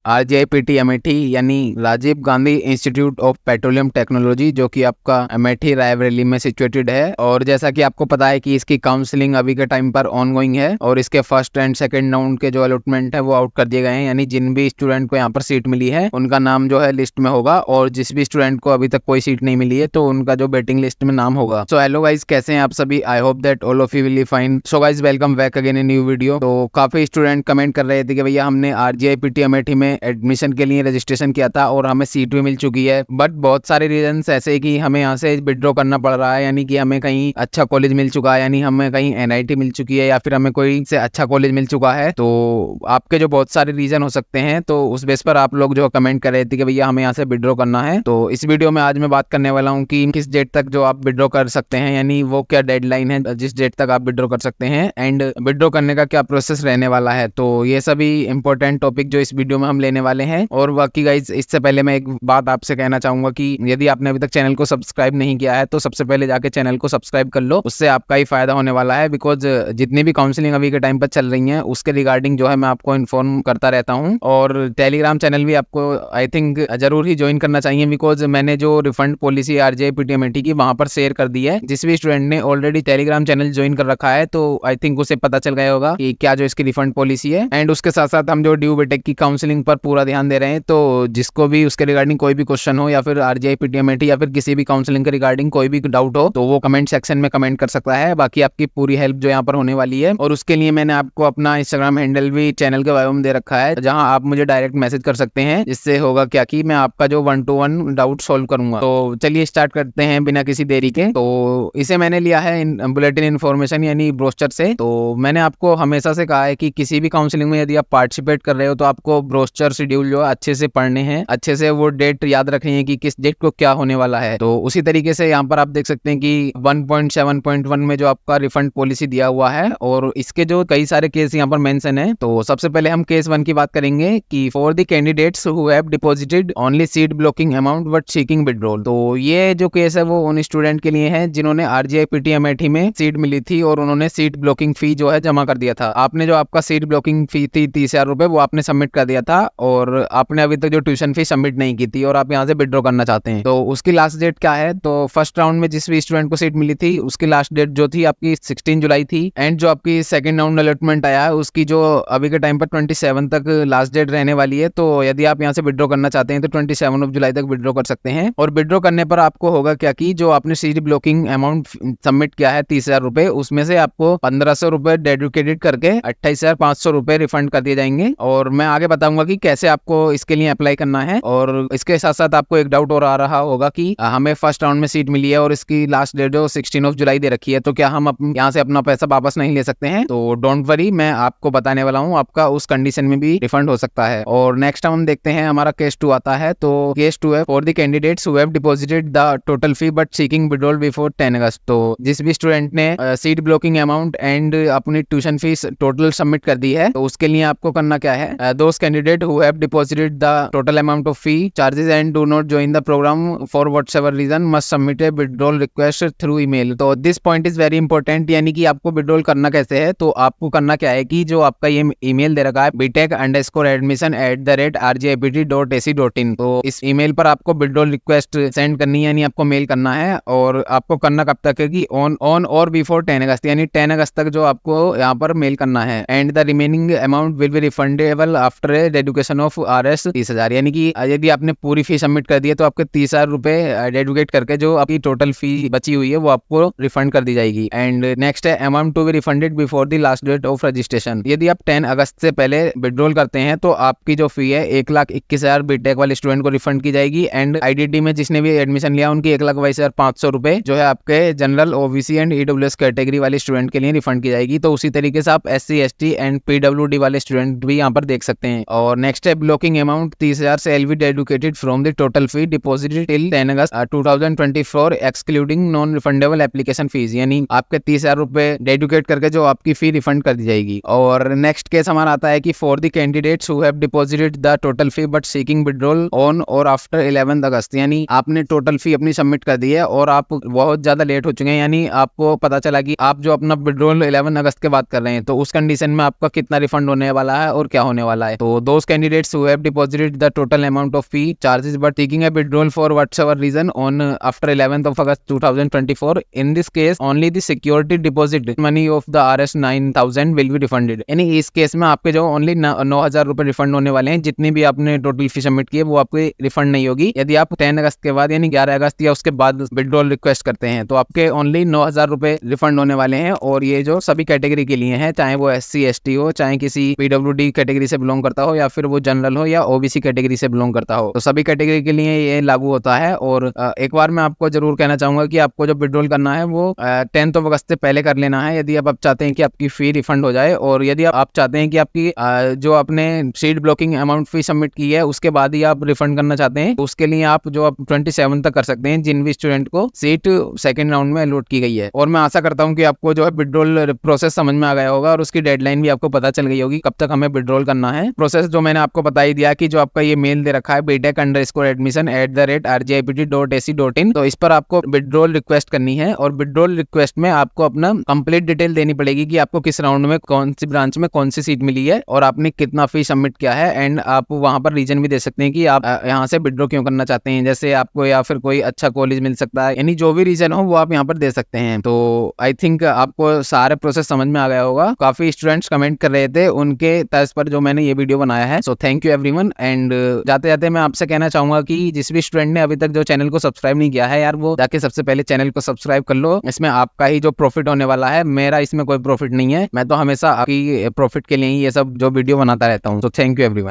RJIPT Amethi यानी Rajiv Gandhi institute of petroleum technology, जो कि आपका अमेठी रायबरेली में सिचुएटेड है। और जैसा कि आपको पता है कि इसकी काउंसलिंग अभी के टाइम पर ऑनगोइंग है और इसके फर्स्ट एंड सेकंड राउंड के जो अलॉटमेंट है वो आउट कर दिए गए हैं। यानी जिन भी स्टूडेंट को यहाँ पर सीट मिली है उनका नाम जो है लिस्ट में होगा, और जिस भी स्टूडेंट को अभी तक कोई सीट नहीं मिली है तो उनका जो वेटिंग लिस्ट में नाम होगा। सो हेलो गाइज, कैसे हैं आप सभी? I hope that all of you will be fine. So guys, welcome back again in new video. तो काफी स्टूडेंट कमेंट कर रहे थे कि भैया हमने RJIPT अमेठी में एडमिशन के लिए रजिस्ट्रेशन किया था और हमें सीट भी मिल चुकी है, बट बहुत सारे रीजंस ऐसे कि हमें यहाँ से विड्रॉ करना पड़ रहा है। यानी कि हमें कहीं अच्छा कॉलेज मिल चुका है, यानी हमें कहीं NIT मिल चुकी है या फिर हमें कोई से अच्छा कॉलेज मिल चुका है। तो आपके जो बहुत सारे रीजन हो सकते हैं, तो उस बेस पर आप लोग जो कमेंट कर रहे थे कि भैया हमें यहाँ से विड्रॉ करना है। तो इस वीडियो में आज मैं बात करने वाला हूँ कि किस डेट तक जो आप विड्रॉ कर सकते हैं, यानी वो क्या डेडलाइन है जिस डेट तक आप विड्रॉ कर सकते हैं, एंड विड्रॉ करने का क्या प्रोसेस रहने वाला है। तो ये सभी इंपॉर्टेंट टॉपिक जो इस वीडियो में हम लेने वाले हैं। और बाकी गाइज, इससे पहले मैं एक बात आपसे कहना चाहूंगा कि यदि आपने अभी तक चैनल को सब्सक्राइब नहीं किया है तो सबसे पहले जाके चैनल को सब्सक्राइब कर लो, उससे आपका ही फायदा होने वाला है। बिकॉज जितनी भी काउंसलिंग अभी के टाइम पर चल रही है उसके रिगार्डिंग जो है मैं आपको इन्फॉर्म करता रहता हूँ। और टेलीग्राम चैनल भी आपको आई थिंक जरूर ही ज्वाइन करना चाहिए, बिकॉज मैंने जो रिफंड पॉलिसी RJIPT अमेठी की वहां पर शेयर कर दी है। जिस भी स्टूडेंट ने ऑलरेडी टेलीग्राम चैनल ज्वाइन कर रखा है तो आई थिंक उसे पता चल गया होगा कि क्या जो इसकी रिफंड पॉलिसी है। एंड उसके साथ साथ हम जो ड्यू बीटेक की काउंसलिंग पर पूरा ध्यान दे रहे हैं। तो जिसको भी उसके रिगार्डिंग कोई भी क्वेश्चन हो या फिर RJIPT अमेठी या फिर किसी भी काउंसलिंग के रिगार्डिंग कोई भी डाउट हो तो वो कमेंट सेक्शन में कमेंट कर सकता है। बाकी आपकी पूरी हेल्प जो यहाँ पर होने वाली है, और उसके लिए मैंने आपको अपना इंस्टाग्राम हैंडल भी चैनल के बायो में दे रखा है, जहां आप मुझे डायरेक्ट मैसेज कर सकते हैं। इससे होगा क्या कि मैं आपका जो 1-to-1 डाउट सॉल्व करूंगा। तो चलिए स्टार्ट करते हैं बिना किसी देरी के। तो इसे मैंने लिया है बुलेटिन इन्फॉर्मेशन यानी ब्रोस्टर से। तो मैंने आपको हमेशा से कहा है कि किसी भी काउंसलिंग में यदि आप पार्टिसिपेट कर रहे हो तो आपको ब्रोस्टर शेड्यूल जो अच्छे से पढ़ने हैं, अच्छे से वो डेट याद रखनी है कि किस डेट को क्या होने वाला है। तो उसी तरीके से यहाँ पर आप देख सकते हैं कि 1.7.1 में जो आपका रिफंड पॉलिसी दिया हुआ है और इसके जो कई सारे केस यहाँ पर मेंशन है। तो सबसे पहले हम केस 1 की बात करेंगे कि for the candidates who have deposited only seat blocking amount but seeking withdrawal. तो ये जो केस है वो उन स्टूडेंट के लिए है जिन्होंने RJIPT अमेठी में सीट मिली थी और उन्होंने सीट ब्लॉकिंग फी जो है जमा कर दिया था। आपने जो आपका सीट ब्लॉकिंग फी थी 30,000 रुपए, वो आपने सबमिट कर दिया था और आपने अभी तक जो ट्यूशन फी सबमिट नहीं की थी और आप यहाँ से विड्रॉ करना चाहते हैं। तो उसकी लास्ट डेट क्या है? तो फर्स्ट राउंड में जिस भी स्टूडेंट को सीट मिली थी उसकी लास्ट डेट जो थी आपकी 16 जुलाई थी। एंड जो आपकी सेकंड राउंड अलॉटमेंट आया है उसकी जो अभी के टाइम पर 27 तक लास्ट डेट रहने वाली है। तो यदि आप यहाँ से विड्रॉ करना चाहते हैं तो 27 जुलाई तक विड्रॉ कर सकते हैं। और विड्रॉ करने पर आपको होगा क्या कि जो आपने सीट ब्लॉकिंग अमाउंट सबमिट किया है 30,000 रुपए, उसमें से आपको 1,500 रुपए डेडिकेटेड करके 28,500 रुपए रिफंड कर दिए जाएंगे। और मैं आगे बताऊंगा कि कैसे आपको इसके लिए अप्लाई करना है। और इसके साथ साथ आपको एक डाउट और आ रहा होगा कि हमें फर्स्ट राउंड में सीट मिली है और इसकी लास्ट डेट जो 16 जुलाई दे रखी है, तो क्या हम यहाँ से अपना पैसा वापस नहीं ले सकते हैं? तो डोंट वरी, मैं आपको बताने वाला हूँ, आपका उस कंडीशन में भी रिफंड हो सकता है। और नेक्स्ट हम देखते हैं, हमारा केस 2 आता है। तो केस 2 है for the candidates who have deposited the total fee but seeking withdrawal before 10 अगस्त। तो जिस भी स्टूडेंट ने सीट ब्लॉकिंग अमाउंट एंड अपनी ट्यूशन फीस टोटल सबमिट कर दी है, तो उसके लिए आपको करना क्या है? Those candidate who have deposited the total amount of fee charges and do not join the programme for whatever reason must submit a withdrawal request through email. तो this point is very important, यानी कि आपको withdrawal करना कैसे है। तो आपको करना क्या है कि जो आपका ये ईमेल दे रखा है btech_admission@rjipt.ac.in, तो इस ईमेल पर आपको विड्रॉल रिक्वेस्ट सेंड करनी है, यानी आपको मेल करना है। और आपको करना कब तक है कि ऑन और बिफोर 10 अगस्त, यानी 10 अगस्त तक जो आपको यहाँ पर मेल करना है। And the remaining amount will be refundable after dedication of RS 30,000, यानी कि यदि आपने पूरी फी सबमिट कर दी है तो आपके 30,000 रुपए डेडिकेट करके जो आपकी टोटल फी बची हुई है वो आपको रिफंड कर दी जाएगी। एंड नेक्स्ट है amount to be refunded before the last date of registration. यदि आप 10 अगस्त से पहले विड्रॉल करते हैं तो आपकी जो फी है 1,21,000 बीटेक वाले स्टूडेंट को रिफंड की जाएगी। एंड IDT में जिसने भी एडमिशन लिया उनकी 1,22,500 रुपए जो है आपके general OBC and EWS category वाले स्टूडेंट के लिए रिफंड की जाएगी। तो उसी तरीके से आप SC ST एंड PWD वाले स्टूडेंट भी यहाँ पर देख सकते हैं। और नेक्स्ट है ब्लॉकिंग अमाउंट 30,000 से will be dedicated from the total fee deposited till 10 August 2024 excluding non refundable application fees, यानी आपके 30,000 रुपए डेडिकेट करके जो आपकी फी रिफंड कर दी जाएगी। और नेक्स्ट केस हमारा आता है कि for the candidates who have deposited the total fee but seeking withdrawal on और आफ्टर 11 अगस्त, यानी आपने टोटल फी अपनी सबमिट कर दी है और आप बहुत ज्यादा लेट हो चुके हैं, यानी आपको पता चला कि आप जो अपना विड्रॉल 11 अगस्त के बाद कर रहे हैं, तो उस कंडीशन में आपका कितना रिफंड होने वाला है और क्या होने वाला है। तो दोस्त candidates who have deposited the total amount of fee charges but taking a withdrawal for whatsoever reason on after 11th of August 2024. In this case, only the security deposit money of the Rs 9,000 will be refunded. यानी इस case में आपके जो only 9,000 रुपए refund होने वाले हैं, जितनी भी आपने टोटल फी सबमिट की है वो आपको रिफंड नहीं होगी। यदि आप 10 अगस्त के बाद यानी 11 अगस्त या उसके बाद विड्रॉल रिक्वेस्ट करते हैं तो आपके ओनली 9,000 रुपए रिफंड होने वाले हैं। और ये जो सभी कैटेगरी के लिए हैं, चाहे वो SC ST हो, चाहे किसी PWD कैटेगरी से बिलोंग करता हो या फिर वो जनरल हो या OBC कैटेगरी से बिलोंग करता हो, तो सभी कैटेगरी के लिए ये लागू होता है। और एक बार मैं आपको जरूर कहना चाहूंगा कि आपको जो विड्रॉल करना है वो 10 अगस्त से पहले कर लेना है, यदि आप चाहते हैं कि आपकी फी रिफंड हो जाए। और यदि आप चाहते हैं कि आपकी जो आपने सीट ब्लॉकिंग अमाउंट फी सबमिट की है उसके बाद ही आप रिफंड करना चाहते हैं, तो उसके लिए आप जो आप 27 तक कर सकते हैं, जिन भी स्टूडेंट को सीट सेकंड राउंड में अलॉट की गई है। और मैं आशा करता हूं कि आपको जो है विड्रॉल प्रोसेस समझ में आ गया होगा और उसकी डेडलाइन भी आपको पता चल गई होगी कब तक हमें विड्रॉल करना है। प्रोसेस जो मैंने आपको बता ही दिया कि जो आपका ये मेल दे रखा है btech_admission@rgipd.ac.in, तो इस पर आपको विड्रॉल रिक्वेस्ट करनी है। और विड्रॉल रिक्वेस्ट में आपको अपना कंप्लीट डिटेल देनी पड़ेगी कि आपको किस राउंड में कौन सी ब्रांच में कौन सी सीट मिली है और आपने कितना फी सबमिट किया है। एंड आप वहां पर रीजन भी दे सकते हैं कि आप यहाँ से विड्रॉ क्यों करना चाहते हैं, जैसे आपको या फिर कोई अच्छा कॉलेज मिल सकता है, यानी जो भी रीजन हो वो आप यहाँ पर दे सकते हैं। तो आई थिंक आपको सारे प्रोसेस समझ में आ गया होगा। काफी स्टूडेंट्स कमेंट कर रहे थे, उनके तर्ज पर जो मैंने ये वीडियो बनाया है। So thank you everyone. And जाते जाते मैं आपसे कहना चाहूंगा कि जिस भी स्टूडेंट ने अभी तक जो चैनल को सब्सक्राइब नहीं किया है यार, वो जाके सबसे पहले चैनल को सब्सक्राइब कर लो। इसमें आपका ही जो प्रॉफिट होने वाला है, मेरा इसमें कोई प्रॉफिट नहीं है। मैं तो हमेशा आपकी प्रॉफिट के लिए ही ये सब जो वीडियो बनाता रहता हूँ। तो थैंक यू एवरीवन।